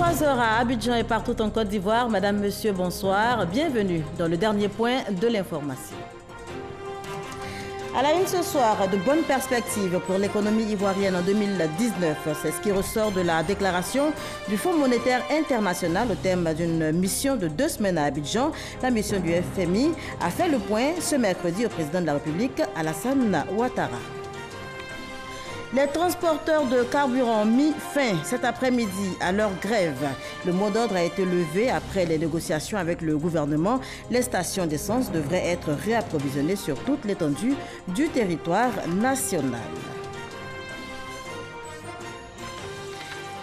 23 heures à Abidjan et partout en Côte d'Ivoire. Madame, Monsieur, bonsoir. Bienvenue dans le dernier point de l'information. À la une ce soir, de bonnes perspectives pour l'économie ivoirienne en 2019. C'est ce qui ressort de la déclaration du Fonds monétaire international au thème d'une mission de 2 semaines à Abidjan. La mission du FMI a fait le point ce mercredi au président de la République, Alassane Ouattara. Les transporteurs de carburant ont mis fin cet après-midi à leur grève. Le mot d'ordre a été levé après les négociations avec le gouvernement. Les stations d'essence devraient être réapprovisionnées sur toute l'étendue du territoire national.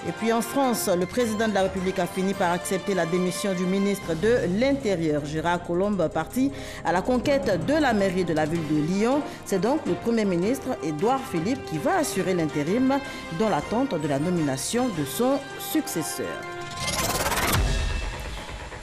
Et puis en France, le président de la République a fini par accepter la démission du ministre de l'Intérieur, Gérard Collomb, parti à la conquête de la mairie de la ville de Lyon. C'est donc le Premier ministre, Édouard Philippe, qui va assurer l'intérim dans l'attente de la nomination de son successeur.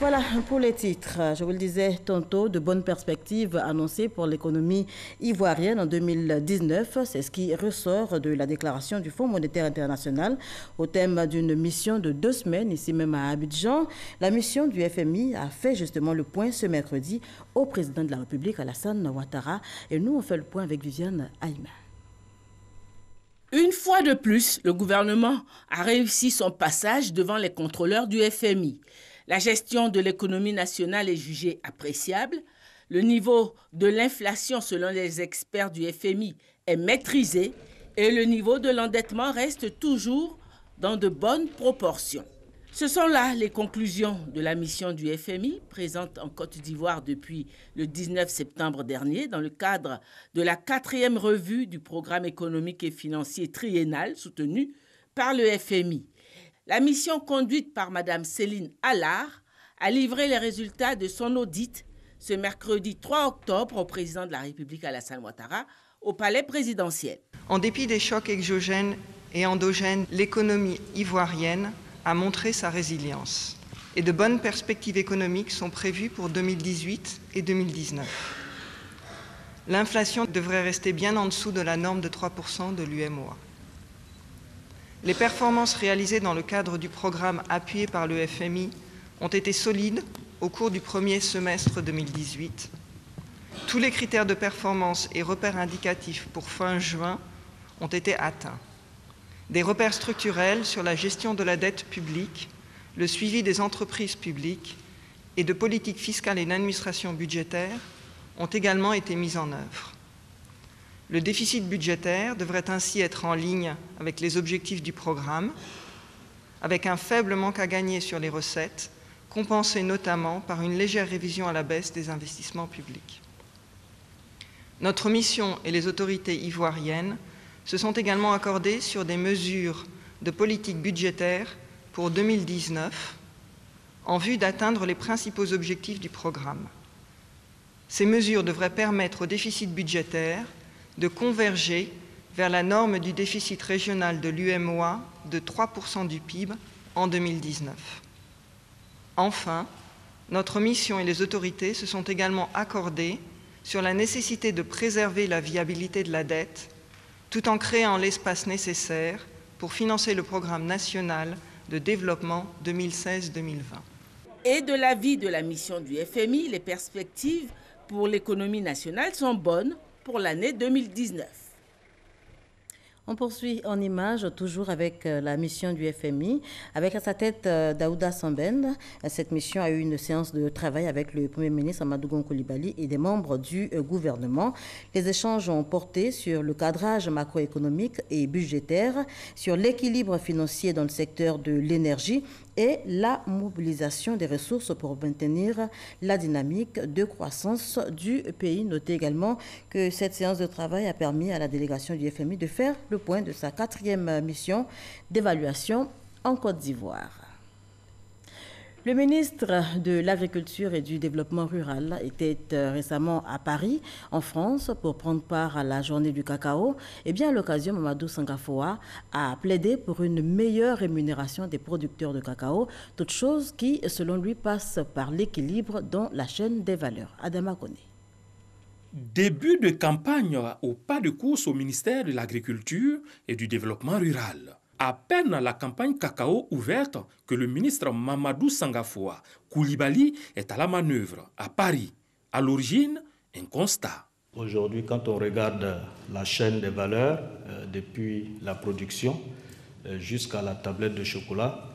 Voilà pour les titres. Je vous le disais tantôt, de bonnes perspectives annoncées pour l'économie ivoirienne en 2019. C'est ce qui ressort de la déclaration du Fonds monétaire international au thème d'une mission de 2 semaines, ici même à Abidjan. La mission du FMI a fait justement le point ce mercredi au président de la République, Alassane Ouattara. Et nous, on fait le point avec Viviane Aïma. Une fois de plus, le gouvernement a réussi son passage devant les contrôleurs du FMI. La gestion de l'économie nationale est jugée appréciable. Le niveau de l'inflation, selon les experts du FMI, est maîtrisé et le niveau de l'endettement reste toujours dans de bonnes proportions. Ce sont là les conclusions de la mission du FMI, présente en Côte d'Ivoire depuis le 19 septembre dernier, dans le cadre de la 4e revue du programme économique et financier triennal soutenu par le FMI. La mission conduite par Mme Céline Allard a livré les résultats de son audit ce mercredi 3 octobre au président de la République Alassane Ouattara au palais présidentiel. En dépit des chocs exogènes et endogènes, l'économie ivoirienne a montré sa résilience et de bonnes perspectives économiques sont prévues pour 2018 et 2019. L'inflation devrait rester bien en dessous de la norme de 3% de l'UMOA. Les performances réalisées dans le cadre du programme appuyé par le FMI ont été solides au cours du premier semestre 2018. Tous les critères de performance et repères indicatifs pour fin juin ont été atteints. Des repères structurels sur la gestion de la dette publique, le suivi des entreprises publiques et de politique fiscale et d'administration budgétaire ont également été mis en œuvre. Le déficit budgétaire devrait ainsi être en ligne avec les objectifs du programme, avec un faible manque à gagner sur les recettes, compensé notamment par une légère révision à la baisse des investissements publics. Notre mission et les autorités ivoiriennes se sont également accordées sur des mesures de politique budgétaire pour 2019 en vue d'atteindre les principaux objectifs du programme. Ces mesures devraient permettre au déficit budgétaire de converger vers la norme du déficit régional de l'UMOA de 3% du PIB en 2019. Enfin, notre mission et les autorités se sont également accordées sur la nécessité de préserver la viabilité de la dette tout en créant l'espace nécessaire pour financer le programme national de développement 2016-2020. Et de l'avis de la mission du FMI, les perspectives pour l'économie nationale sont bonnes pour l'année 2019. On poursuit en images, toujours avec la mission du FMI, avec à sa tête Daouda Sambène. Cette mission a eu une séance de travail avec le Premier ministre Amadou Gon Coulibaly et des membres du gouvernement. Les échanges ont porté sur le cadrage macroéconomique et budgétaire, sur l'équilibre financier dans le secteur de l'énergie et la mobilisation des ressources pour maintenir la dynamique de croissance du pays. Notez également que cette séance de travail a permis à la délégation du FMI de faire le point de sa 4e mission d'évaluation en Côte d'Ivoire. Le ministre de l'Agriculture et du Développement rural était récemment à Paris, en France, pour prendre part à la journée du cacao. Et bien à l'occasion, Mamadou Sangafoa a plaidé pour une meilleure rémunération des producteurs de cacao, toute chose qui, selon lui, passe par l'équilibre dans la chaîne des valeurs. Adama Kone. Début de campagne au pas de course au ministère de l'Agriculture et du Développement rural. À peine la campagne cacao ouverte que le ministre Mamadou Sangafoua Coulibaly est à la manœuvre à Paris. À l'origine, un constat. Aujourd'hui, quand on regarde la chaîne des valeurs, depuis la production jusqu'à la tablette de chocolat,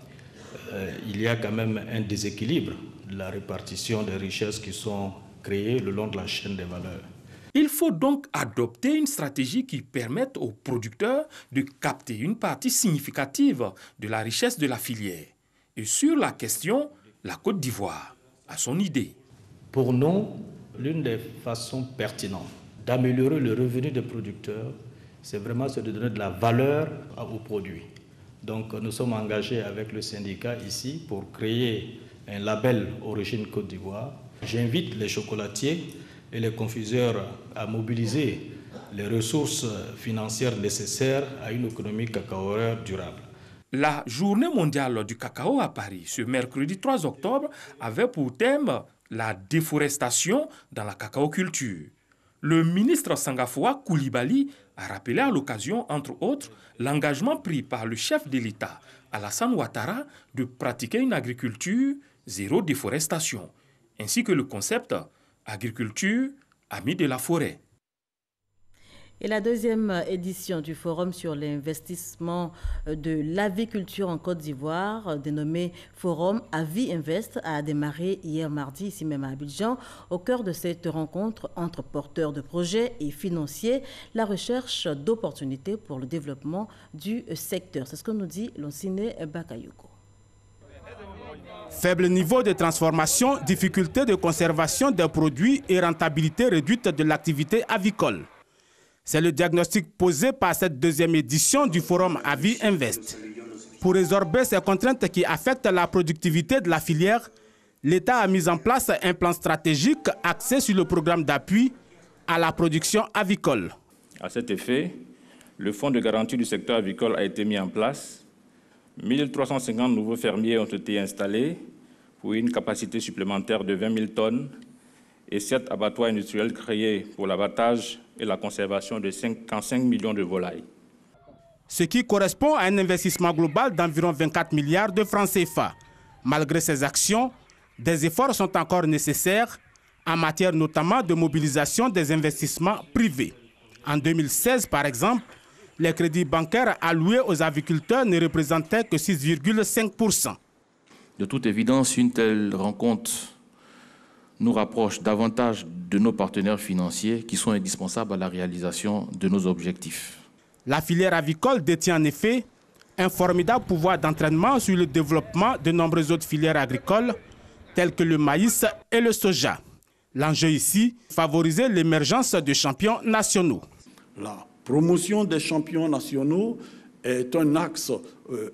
il y a quand même un déséquilibre de la répartition des richesses qui sont créées le long de la chaîne des valeurs. Il faut donc adopter une stratégie qui permette aux producteurs de capter une partie significative de la richesse de la filière. Et sur la question, la Côte d'Ivoire a son idée. Pour nous, l'une des façons pertinentes d'améliorer le revenu des producteurs, c'est vraiment de donner de la valeur aux produits. Donc nous sommes engagés avec le syndicat ici pour créer un label Origine Côte d'Ivoire. J'invite les chocolatiers et les confiseurs à mobiliser les ressources financières nécessaires à une économie cacaoère durable. La journée mondiale du cacao à Paris, ce mercredi 3 octobre, avait pour thème la déforestation dans la cacaoculture. Le ministre Sangafoua Coulibaly a rappelé à l'occasion, entre autres, l'engagement pris par le chef de l'État, Alassane Ouattara, de pratiquer une agriculture zéro déforestation, ainsi que le concept agriculture amie de la forêt. Et la deuxième édition du Forum sur l'investissement de l'aviculture en Côte d'Ivoire, dénommé Forum Avi Invest, a démarré hier mardi, ici même à Abidjan. Au cœur de cette rencontre entre porteurs de projets et financiers, la recherche d'opportunités pour le développement du secteur. C'est ce que nous dit Lonsine Bakayoko. Faible niveau de transformation, difficulté de conservation des produits et rentabilité réduite de l'activité avicole. C'est le diagnostic posé par cette deuxième édition du Forum Avi Invest. Pour résorber ces contraintes qui affectent la productivité de la filière, l'État a mis en place un plan stratégique axé sur le programme d'appui à la production avicole. À cet effet, le fonds de garantie du secteur avicole a été mis en place. 1350 nouveaux fermiers ont été installés pour une capacité supplémentaire de 20 000 tonnes et 7 abattoirs industriels créés pour l'abattage et la conservation de 55 millions de volailles. Ce qui correspond à un investissement global d'environ 24 milliards de francs CFA. Malgré ces actions, des efforts sont encore nécessaires en matière notamment de mobilisation des investissements privés. En 2016, par exemple, les crédits bancaires alloués aux aviculteurs ne représentaient que 6,5%. De toute évidence, une telle rencontre nous rapproche davantage de nos partenaires financiers qui sont indispensables à la réalisation de nos objectifs. La filière avicole détient en effet un formidable pouvoir d'entraînement sur le développement de nombreuses autres filières agricoles, telles que le maïs et le soja. L'enjeu ici, favoriser l'émergence de champions nationaux. La promotion des champions nationaux est un axe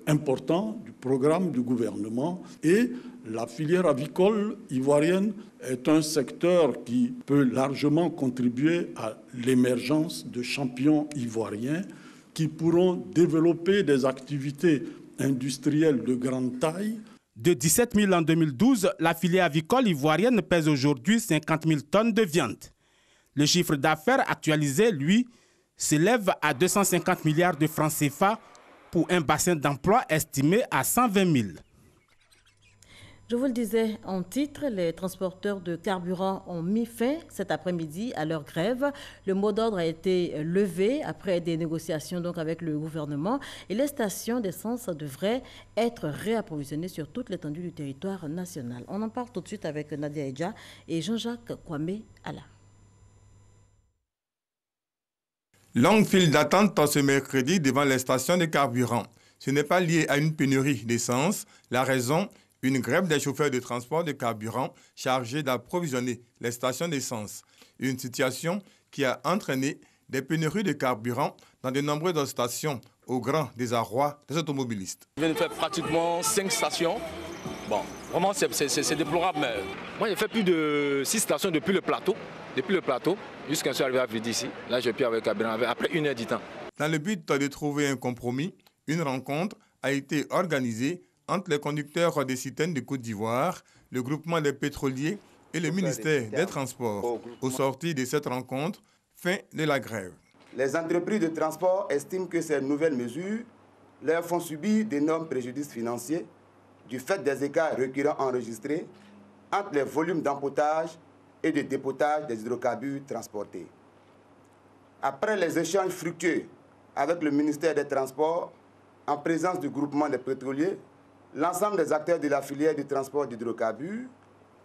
important du programme du gouvernement et la filière avicole ivoirienne est un secteur qui peut largement contribuer à l'émergence de champions ivoiriens qui pourront développer des activités industrielles de grande taille. De 17 000 en 2012, la filière avicole ivoirienne pèse aujourd'hui 50 000 tonnes de viande. Le chiffre d'affaires actualisé, lui, s'élève à 250 milliards de francs CFA pour un bassin d'emploi estimé à 120 000. Je vous le disais en titre, les transporteurs de carburant ont mis fin cet après-midi à leur grève. Le mot d'ordre a été levé après des négociations donc avec le gouvernement et les stations d'essence devraient être réapprovisionnées sur toute l'étendue du territoire national. On en parle tout de suite avec Nadia Edja et Jean-Jacques Kwame Ala. Longue file d'attente ce mercredi devant les stations de carburant. Ce n'est pas lié à une pénurie d'essence. La raison, une grève des chauffeurs de transport de carburant chargés d'approvisionner les stations d'essence. Une situation qui a entraîné des pénuries de carburant dans de nombreuses stations au grand désarroi des automobilistes. Je viens de faire pratiquement 5 stations. Bon, vraiment c'est déplorable, mais moi j'ai fait plus de 6 stations depuis le plateau. Jusqu'à ce que je suis arrivé à Vidi ici. Là, je puis avec carburant après 1 heure du temps. Dans le but de trouver un compromis, une rencontre a été organisée entre les conducteurs des citernes de Côte d'Ivoire, le groupement des pétroliers et le ministère des Transports. Au sortir de cette rencontre, fin de la grève. Les entreprises de transport estiment que ces nouvelles mesures leur font subir d'énormes préjudices financiers du fait des écarts récurrents enregistrés entre les volumes d'empotage et de dépotage des hydrocarbures transportés. Après les échanges fructueux avec le ministère des Transports, en présence du groupement des pétroliers, l'ensemble des acteurs de la filière du transport d'hydrocarbures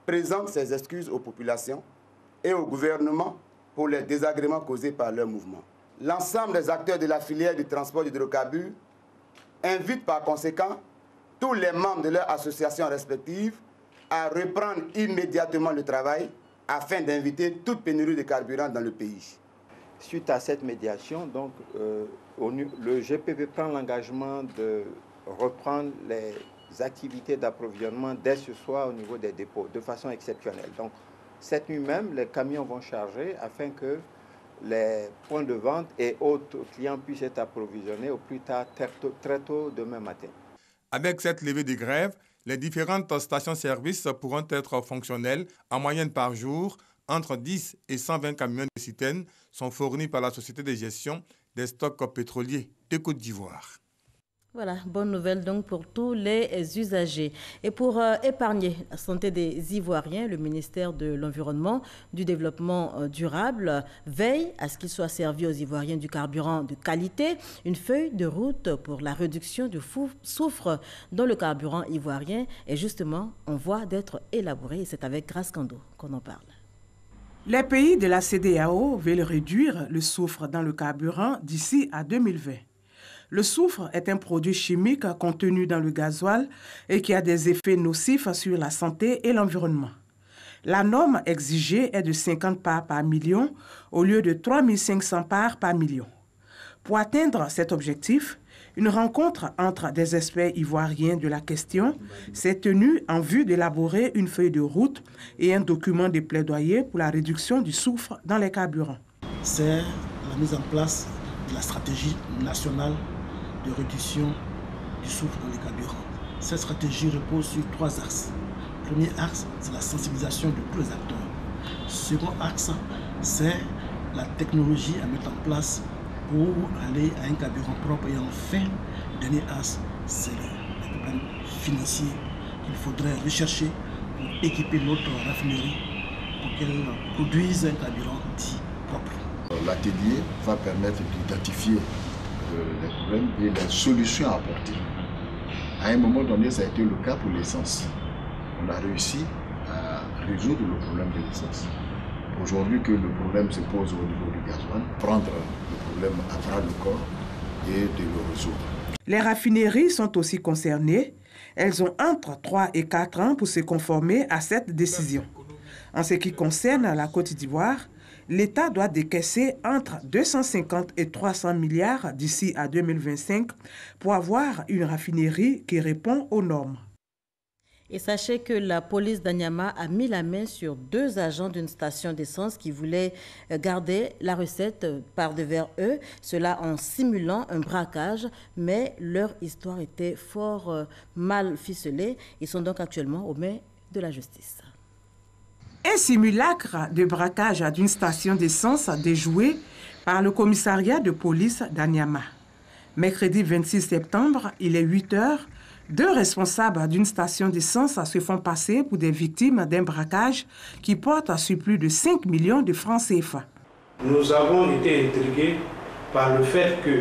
présentent ses excuses aux populations et au gouvernement pour les désagréments causés par leur mouvement. L'ensemble des acteurs de la filière du transport d'hydrocarbures invitent par conséquent tous les membres de leurs associations respectives à reprendre immédiatement le travail afin d'inviter toute pénurie de carburant dans le pays. Suite à cette médiation, donc, le GPV prend l'engagement de reprendre les activités d'approvisionnement dès ce soir au niveau des dépôts, de façon exceptionnelle. Donc, cette nuit même, les camions vont charger afin que les points de vente et autres clients puissent être approvisionnés au plus tard très tôt demain matin. Avec cette levée de grève, les différentes stations-service pourront être fonctionnelles en moyenne par jour. Entre 10 et 120 camions de citernes sont fournis par la Société de gestion des stocks pétroliers de Côte d'Ivoire. Voilà, bonne nouvelle donc pour tous les usagers. Et pour épargner la santé des Ivoiriens, le ministère de l'Environnement, du Développement durable veille à ce qu'il soit servi aux Ivoiriens du carburant de qualité, une feuille de route pour la réduction du soufre dans le carburant ivoirien est justement en voie d'être élaborée. Et c'est avec Grace Kando qu'on en parle. Les pays de la CEDEAO veulent réduire le soufre dans le carburant d'ici à 2020. Le soufre est un produit chimique contenu dans le gasoil et qui a des effets nocifs sur la santé et l'environnement. La norme exigée est de 50 parts par million au lieu de 3500 parts par million. Pour atteindre cet objectif, une rencontre entre des experts ivoiriens de la question s'est tenue en vue d'élaborer une feuille de route et un document de plaidoyer pour la réduction du soufre dans les carburants. C'est la mise en place de la stratégie nationale de réduction du soufre dans les carburants. Cette stratégie repose sur 3 axes. Le premier axe, c'est la sensibilisation de tous les acteurs. Le second axe, c'est la technologie à mettre en place pour aller à un carburant propre. Et enfin, le dernier axe, c'est les problèmes financiers qu'il faudrait rechercher pour équiper notre raffinerie pour qu'elle produise un carburant dit propre. L'atelier va permettre d'identifier les problèmes et les solutions à apporter. À un moment donné, ça a été le cas pour l'essence. On a réussi à résoudre le problème de l'essence. Aujourd'hui que le problème se pose au niveau du gasoil, prendre le problème à bras le corps et de le résoudre. Les raffineries sont aussi concernées. Elles ont entre 3 et 4 ans pour se conformer à cette décision. En ce qui concerne la Côte d'Ivoire, l'État doit décaisser entre 250 et 300 milliards d'ici à 2025 pour avoir une raffinerie qui répond aux normes. Et sachez que la police d'Anyama a mis la main sur 2 agents d'une station d'essence qui voulaient garder la recette par devers eux, cela en simulant un braquage, mais leur histoire était fort mal ficelée. Ils sont donc actuellement aux mains de la justice. Un simulacre de braquage d'une station d'essence déjoué par le commissariat de police d'Anyama. Mercredi 26 septembre, il est 8 heures. 2 responsables d'une station d'essence se font passer pour des victimes d'un braquage qui porte sur plus de 5 millions de francs CFA. Nous avons été intrigués par le fait que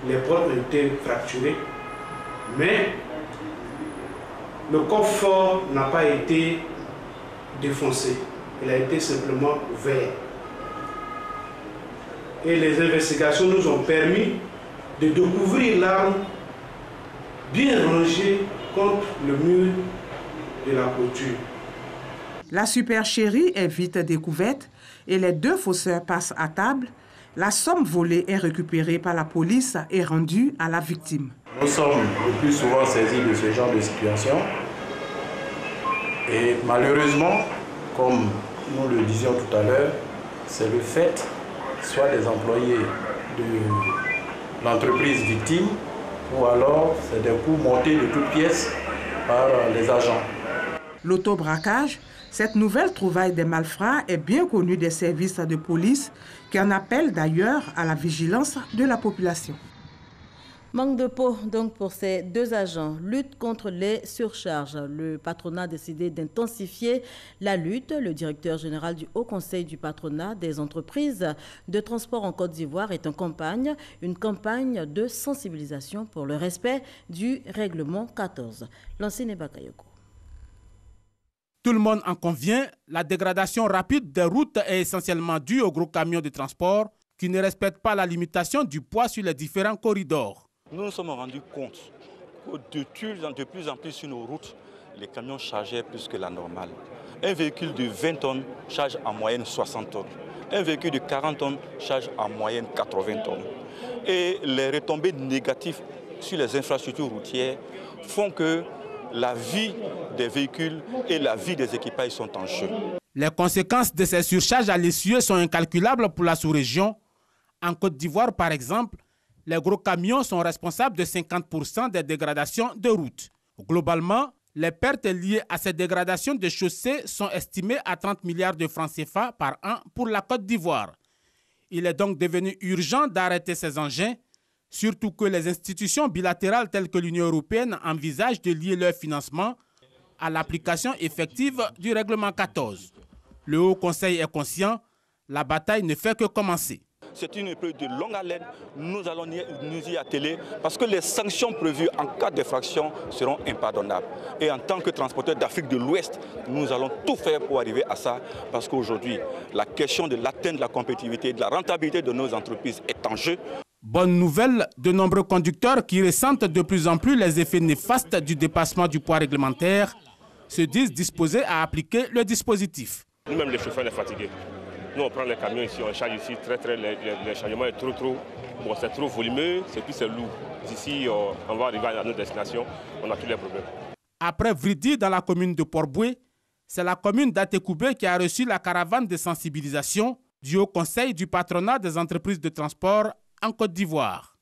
les portes ont été fracturées, mais le coffre-fort n'a pas été défoncé. Il a été simplement ouvert. Et les investigations nous ont permis de découvrir l'arme bien rangée contre le mur de la clôture. La supercherie est vite découverte et les 2 fausseurs passent à table. La somme volée est récupérée par la police et rendue à la victime. Nous sommes le plus souvent saisis de ce genre de situation. Et malheureusement, comme nous le disions tout à l'heure, c'est le fait, soit des employés de l'entreprise victime, ou alors c'est des coups montés de toutes pièces par les agents. L'autobraquage, cette nouvelle trouvaille des malfrats est bien connue des services de police qui en appellent d'ailleurs à la vigilance de la population. Manque de peau donc pour ces deux agents. Lutte contre les surcharges. Le patronat a décidé d'intensifier la lutte. Le directeur général du Haut Conseil du patronat des entreprises de transport en Côte d'Ivoire est en campagne, une campagne de sensibilisation pour le respect du règlement 14. Lancine Bakayoko. Tout le monde en convient, la dégradation rapide des routes est essentiellement due aux gros camions de transport qui ne respectent pas la limitation du poids sur les différents corridors. Nous nous sommes rendus compte que de plus en plus sur nos routes, les camions chargeaient plus que la normale. Un véhicule de 20 tonnes charge en moyenne 60 tonnes. Un véhicule de 40 tonnes charge en moyenne 80 tonnes. Et les retombées négatives sur les infrastructures routières font que la vie des véhicules et la vie des équipages sont en jeu. Les conséquences de ces surcharges à l'essieu sont incalculables pour la sous-région. En Côte d'Ivoire, par exemple, les gros camions sont responsables de 50% des dégradations de routes. Globalement, les pertes liées à ces dégradations de chaussées sont estimées à 30 milliards de francs CFA par an pour la Côte d'Ivoire. Il est donc devenu urgent d'arrêter ces engins, surtout que les institutions bilatérales telles que l'Union européenne envisagent de lier leur financement à l'application effective du règlement 14. Le Haut Conseil est conscient, la bataille ne fait que commencer. C'est une épreuve de longue haleine, nous allons nous y atteler parce que les sanctions prévues en cas d'infraction seront impardonnables. Et en tant que transporteur d'Afrique de l'Ouest, nous allons tout faire pour arriver à ça parce qu'aujourd'hui, la question de l'atteinte de la compétitivité et de la rentabilité de nos entreprises est en jeu. Bonne nouvelle, de nombreux conducteurs qui ressentent de plus en plus les effets néfastes du dépassement du poids réglementaire se disent disposés à appliquer le dispositif. Nous-mêmes, les chauffeurs, on est fatigués. Nous, on prend les camions ici, on charge ici, le chargement est c'est trop volumineux, c'est lourd. D'ici, on va arriver à notre destination, on a tous les problèmes. Après Vridi, dans la commune de Port-Boué, c'est la commune d'Atekoubé qui a reçu la caravane de sensibilisation du Haut Conseil du patronat des entreprises de transport en Côte d'Ivoire.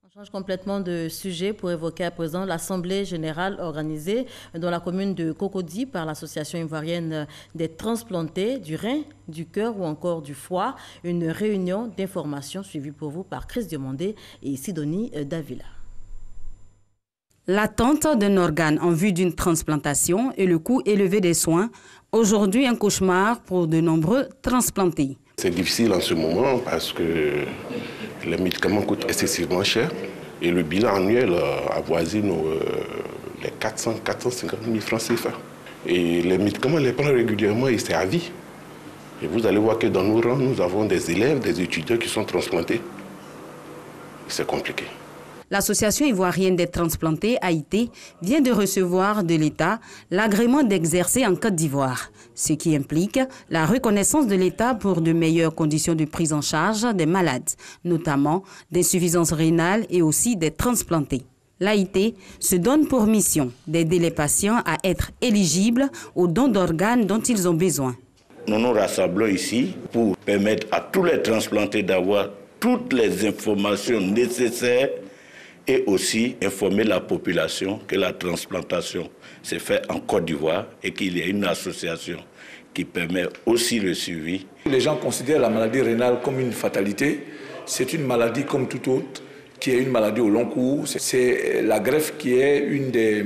On change complètement de sujet pour évoquer à présent l'Assemblée générale organisée dans la commune de Cocody par l'Association ivoirienne des transplantés du rein, du cœur ou encore du foie. Une réunion d'information suivie pour vous par Chris Diomandé et Sidonie Davila. L'attente d'un organe en vue d'une transplantation et le coût élevé des soins, aujourd'hui un cauchemar pour de nombreux transplantés. C'est difficile en ce moment parce que les médicaments coûtent excessivement cher et le bilan annuel avoisine les 450 000 francs CFA. Et les médicaments, les prennent régulièrement et c'est à vie. Et vous allez voir que dans nos rangs, nous avons des élèves, des étudiants qui sont transplantés. C'est compliqué. L'Association ivoirienne des transplantés, AIT, vient de recevoir de l'État l'agrément d'exercer en Côte d'Ivoire, ce qui implique la reconnaissance de l'État pour de meilleures conditions de prise en charge des malades, notamment d'insuffisance rénale et aussi des transplantés. L'AIT se donne pour mission d'aider les patients à être éligibles aux dons d'organes dont ils ont besoin. Nous nous rassemblons ici pour permettre à tous les transplantés d'avoir toutes les informations nécessaires et aussi informer la population que la transplantation s'est faite en Côte d'Ivoire et qu'il y a une association qui permet aussi le suivi. Les gens considèrent la maladie rénale comme une fatalité. C'est une maladie comme toute autre, qui est une maladie au long cours. C'est la greffe qui est une des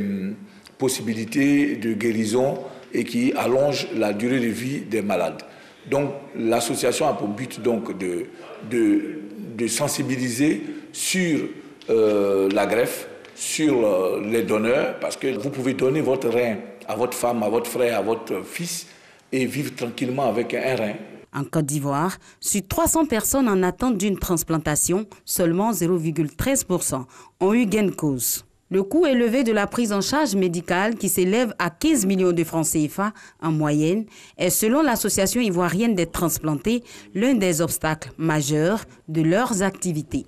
possibilités de guérison et qui allonge la durée de vie des malades. Donc l'association a pour but donc, de sensibiliser sur la greffe, sur les donneurs, parce que vous pouvez donner votre rein à votre femme, à votre frère, à votre fils et vivre tranquillement avec un rein. En Côte d'Ivoire, sur 300 personnes en attente d'une transplantation, seulement 0,13% ont eu gain de cause. Le coût élevé de la prise en charge médicale, qui s'élève à 15 millions de francs CFA en moyenne, est selon l'Association ivoirienne des transplantés l'un des obstacles majeurs de leurs activités.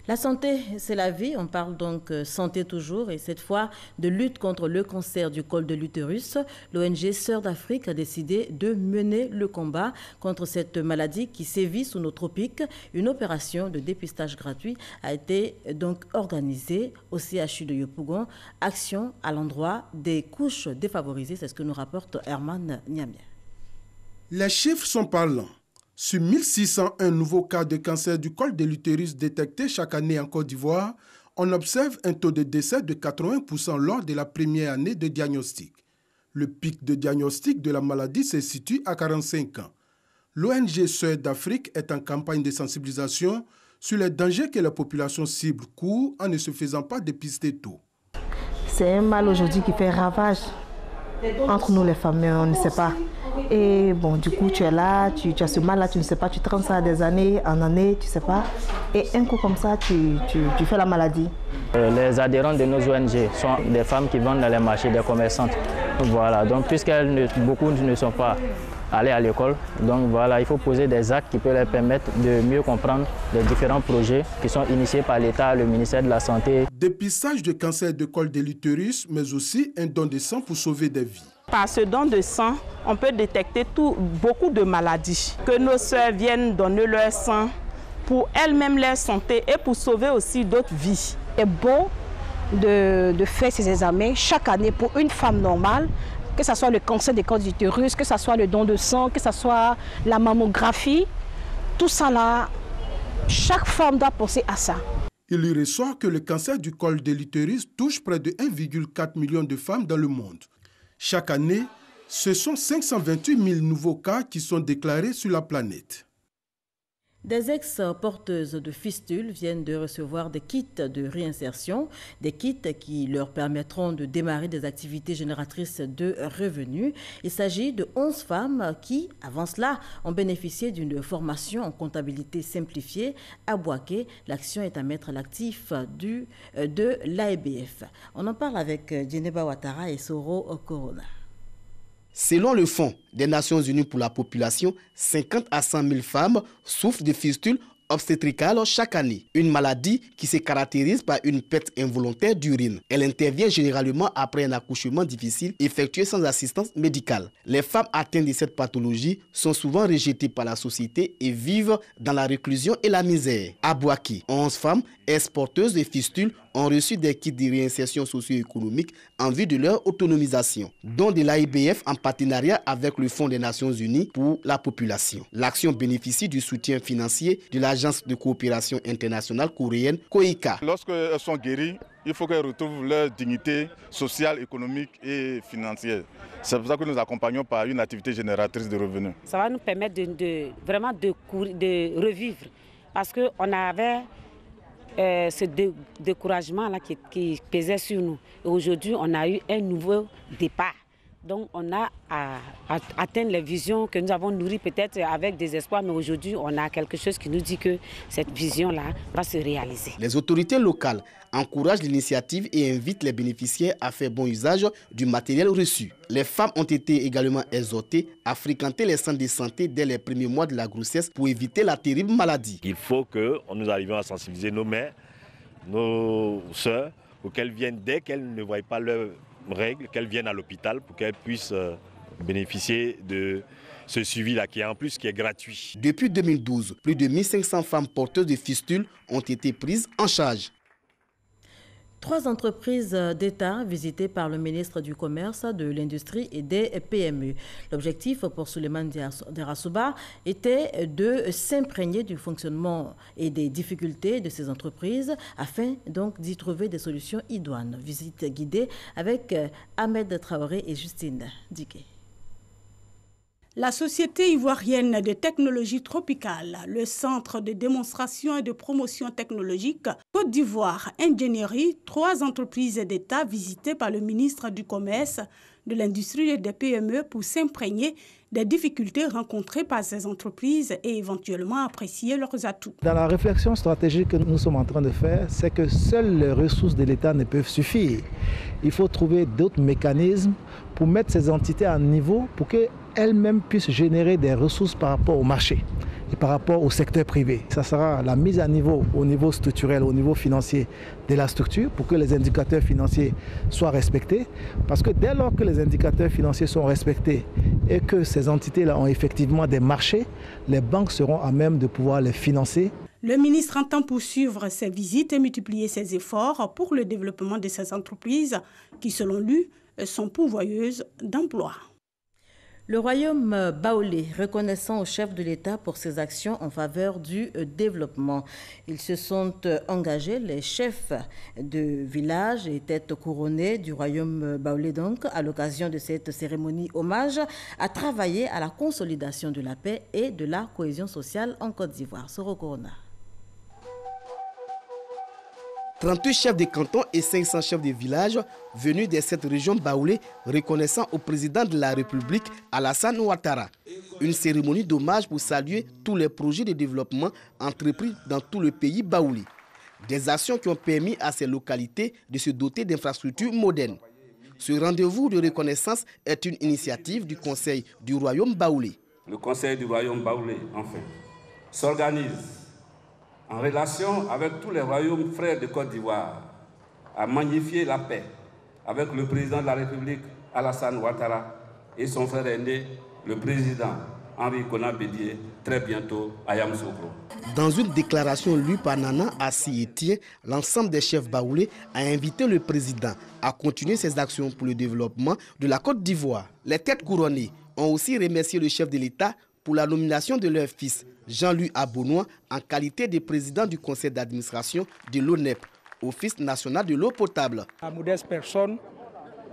La santé, c'est la vie. On parle donc santé toujours et cette fois de lutte contre le cancer du col de l'utérus. L'ONG Sœurs d'Afrique a décidé de mener le combat contre cette maladie qui sévit sous nos tropiques. Une opération de dépistage gratuit a été donc organisée au CHU de Yopougon. Action à l'endroit des couches défavorisées, c'est ce que nous rapporte Herman Niamia. Les chiffres sont parlants. Sur 1601 nouveaux cas de cancer du col de l'utérus détectés chaque année en Côte d'Ivoire, on observe un taux de décès de 80% lors de la première année de diagnostic. Le pic de diagnostic de la maladie se situe à 45 ans. L'ONG Sœurs d'Afrique est en campagne de sensibilisation sur les dangers que la population cible court en ne se faisant pas dépister tôt. C'est un mal aujourd'hui qui fait ravage entre nous les femmes, mais on ne sait pas. Et bon, du coup, tu es là, tu as ce mal-là, tu ne sais pas, tu traînes ça des années en années, tu ne sais pas. Et un coup comme ça, tu fais la maladie. Les adhérents de nos ONG sont des femmes qui vendent dans les marchés, des commerçantes. Voilà, donc beaucoup ne sont pas allées à l'école, donc voilà, il faut poser des actes qui peuvent leur permettre de mieux comprendre les différents projets qui sont initiés par l'État, le ministère de la Santé. Dépistage de cancer de col de l'utérus, mais aussi un don de sang pour sauver des vies. Par ce don de sang, on peut détecter beaucoup de maladies. Que nos sœurs viennent donner leur sang pour elles-mêmes leur santé et pour sauver aussi d'autres vies. C'est bon de faire ces examens chaque année pour une femme normale, que ce soit le cancer du col de l'utérus, que ce soit le don de sang, que ce soit la mammographie. Tout ça là, chaque femme doit penser à ça. Il y ressort que le cancer du col de l'utérus touche près de 1,4 million de femmes dans le monde. Chaque année, ce sont 528 000 nouveaux cas qui sont déclarés sur la planète. Des ex-porteuses de fistules viennent de recevoir des kits de réinsertion, des kits qui leur permettront de démarrer des activités génératrices de revenus. Il s'agit de 11 femmes qui, avant cela, ont bénéficié d'une formation en comptabilité simplifiée à Bouaké. L'action est à mettre à l'actif de l'AEBF. On en parle avec Djeneba Ouattara et Soro Corona. Selon le Fonds des Nations Unies pour la population, 50 à 100 000 femmes souffrent de fistules obstétricale chaque année, une maladie qui se caractérise par une perte involontaire d'urine. Elle intervient généralement après un accouchement difficile effectué sans assistance médicale. Les femmes atteintes de cette pathologie sont souvent rejetées par la société et vivent dans la réclusion et la misère. À Bouaké, 11 femmes exporteuses de fistules ont reçu des kits de réinsertion socio-économique en vue de leur autonomisation, dont de l'AEBF en partenariat avec le Fonds des Nations Unies pour la population. L'action bénéficie du soutien financier de l'Agence de coopération internationale coréenne COICA. Lorsqu'elles sont guéries, il faut qu'elles retrouvent leur dignité sociale, économique et financière. C'est pour ça que nous accompagnons par une activité génératrice de revenus. Ça va nous permettre vraiment de revivre, parce qu'on avait ce découragement-là qui pesait sur nous. Et aujourd'hui, on a eu un nouveau départ. Donc, on a atteint les visions que nous avons nourries peut-être avec des espoirs, mais aujourd'hui, on a quelque chose qui nous dit que cette vision-là va se réaliser. Les autorités locales encouragent l'initiative et invitent les bénéficiaires à faire bon usage du matériel reçu. Les femmes ont été également exhortées à fréquenter les centres de santé dès les premiers mois de la grossesse pour éviter la terrible maladie. Il faut que nous arrivions à sensibiliser nos mères, nos sœurs, pour qu'elles viennent dès qu'elles ne voient pas leurs règles, qu'elles viennent à l'hôpital pour qu'elles puissent bénéficier de ce suivi-là qui est gratuit. Depuis 2012, plus de 1500 femmes porteuses de fistules ont été prises en charge. 3 entreprises d'État visitées par le ministre du Commerce, de l'Industrie et des PME. L'objectif pour Souleymane Derassouba était de s'imprégner du fonctionnement et des difficultés de ces entreprises afin donc d'y trouver des solutions idoines. Visite guidée avec Ahmed Traoré et Justine Diké. La Société ivoirienne de technologie tropicale, le Centre de démonstration et de promotion technologique, Côte d'Ivoire, Ingénierie, 3 entreprises d'État visitées par le ministre du Commerce, de l'Industrie et des PME pour s'imprégner des difficultés rencontrées par ces entreprises et éventuellement apprécier leurs atouts. Dans la réflexion stratégique que nous sommes en train de faire, c'est que seules les ressources de l'État ne peuvent suffire. Il faut trouver d'autres mécanismes pour mettre ces entités à un niveau pour qu'elles-mêmes puissent générer des ressources par rapport au marché et par rapport au secteur privé. Ça sera la mise à niveau au niveau structurel, au niveau financier de la structure pour que les indicateurs financiers soient respectés. Parce que dès lors que les indicateurs financiers sont respectés et que ces entités-là ont effectivement des marchés, les banques seront à même de pouvoir les financer. Le ministre entend poursuivre ses visites et multiplier ses efforts pour le développement de ces entreprises qui, selon lui, sont pourvoyeuses d'emplois. Le royaume baoulé, reconnaissant au chef de l'État pour ses actions en faveur du développement. Ils se sont engagés, les chefs de village et têtes couronnées du royaume baoulé donc, à l'occasion de cette cérémonie hommage, à travailler à la consolidation de la paix et de la cohésion sociale en Côte d'Ivoire. Soro Corona. 38 chefs de canton et 500 chefs de village venus de cette région baoulée reconnaissant au président de la République Alassane Ouattara. Une cérémonie d'hommage pour saluer tous les projets de développement entrepris dans tout le pays baoulé. Des actions qui ont permis à ces localités de se doter d'infrastructures modernes. Ce rendez-vous de reconnaissance est une initiative du Conseil du Royaume baoulé. Le Conseil du Royaume baoulé, enfin, s'organise en relation avec tous les royaumes frères de Côte d'Ivoire, à magnifier la paix avec le président de la République, Alassane Ouattara, et son frère aîné, le président Henri Konan Bédié, très bientôt à Yamoussoukro. Dans une déclaration lue par Nana Assi Etienne, l'ensemble des chefs baoulés a invité le président à continuer ses actions pour le développement de la Côte d'Ivoire. Les têtes couronnées ont aussi remercié le chef de l'État pour la nomination de leur fils, Jean-Louis Abonois, en qualité de président du conseil d'administration de l'ONEP, Office national de l'eau potable. La modeste personne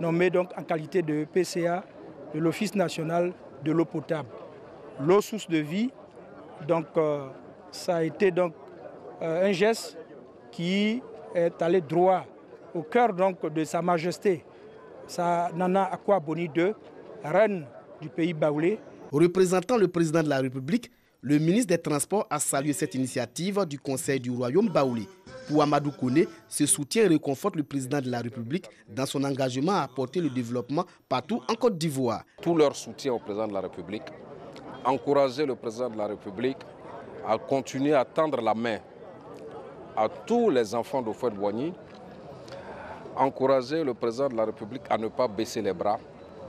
nommée donc en qualité de PCA de l'Office national de l'eau potable. L'eau source de vie, donc ça a été donc un geste qui est allé droit au cœur donc de Sa Majesté, sa Nana Akua Boni II, reine du pays baoulé. Représentant le président de la République, le ministre des Transports a salué cette initiative du Conseil du Royaume baoulé. Pour Amadou Kone, ce soutien réconforte le président de la République dans son engagement à apporter le développement partout en Côte d'Ivoire. Tout leur soutien au président de la République, encourager le président de la République à continuer à tendre la main à tous les enfants d'Houphouët-Boigny, encourager le président de la République à ne pas baisser les bras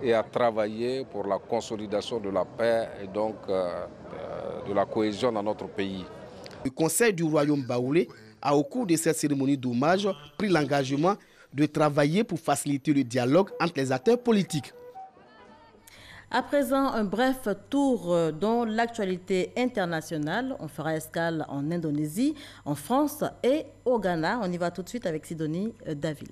et à travailler pour la consolidation de la paix et donc de la cohésion dans notre pays. Le Conseil du Royaume baoulé a, au cours de cette cérémonie d'hommage, pris l'engagement de travailler pour faciliter le dialogue entre les acteurs politiques. À présent, un bref tour dans l'actualité internationale. On fera escale en Indonésie, en France et au Ghana. On y va tout de suite avec Sidonie Davila.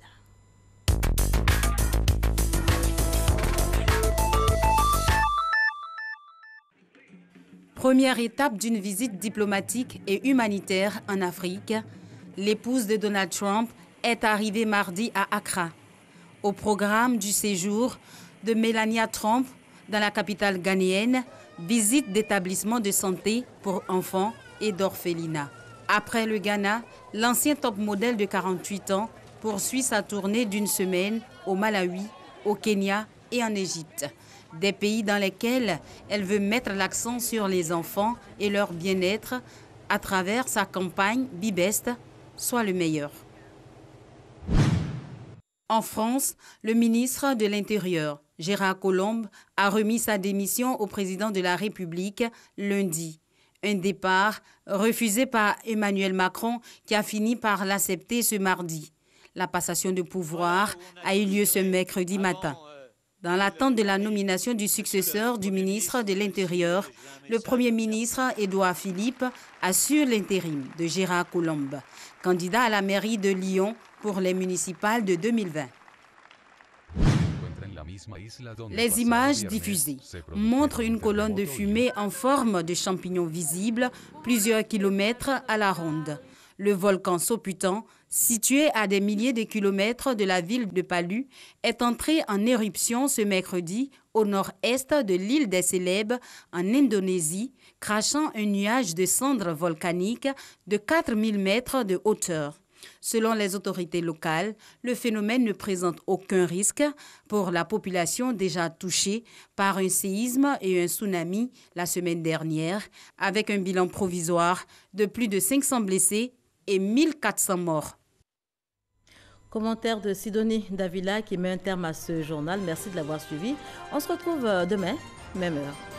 Première étape d'une visite diplomatique et humanitaire en Afrique, l'épouse de Donald Trump est arrivée mardi à Accra. Au programme du séjour de Melania Trump dans la capitale ghanéenne, visite d'établissements de santé pour enfants et d'orphelinat. Après le Ghana, l'ancien top modèle de 48 ans poursuit sa tournée d'une semaine au Malawi, au Kenya et en Égypte. Des pays dans lesquels elle veut mettre l'accent sur les enfants et leur bien-être à travers sa campagne Bibest, soit le meilleur. En France, le ministre de l'Intérieur, Gérard Collomb, a remis sa démission au président de la République lundi. Un départ refusé par Emmanuel Macron qui a fini par l'accepter ce mardi. La passation de pouvoir a eu lieu ce mercredi matin. Dans l'attente de la nomination du successeur du ministre de l'Intérieur, le Premier ministre Édouard Philippe assure l'intérim de Gérard Collomb, candidat à la mairie de Lyon pour les municipales de 2020. Les images diffusées montrent une colonne de fumée en forme de champignon visible plusieurs kilomètres à la ronde. Le volcan Soputan, situé à des milliers de kilomètres de la ville de Palu, est entré en éruption ce mercredi au nord-est de l'île des Célèbes, en Indonésie, crachant un nuage de cendres volcaniques de 4000 mètres de hauteur. Selon les autorités locales, le phénomène ne présente aucun risque pour la population déjà touchée par un séisme et un tsunami la semaine dernière, avec un bilan provisoire de plus de 500 blessés et 1400 morts. Commentaire de Sidonie Davila qui met un terme à ce journal. Merci de l'avoir suivi. On se retrouve demain, même heure.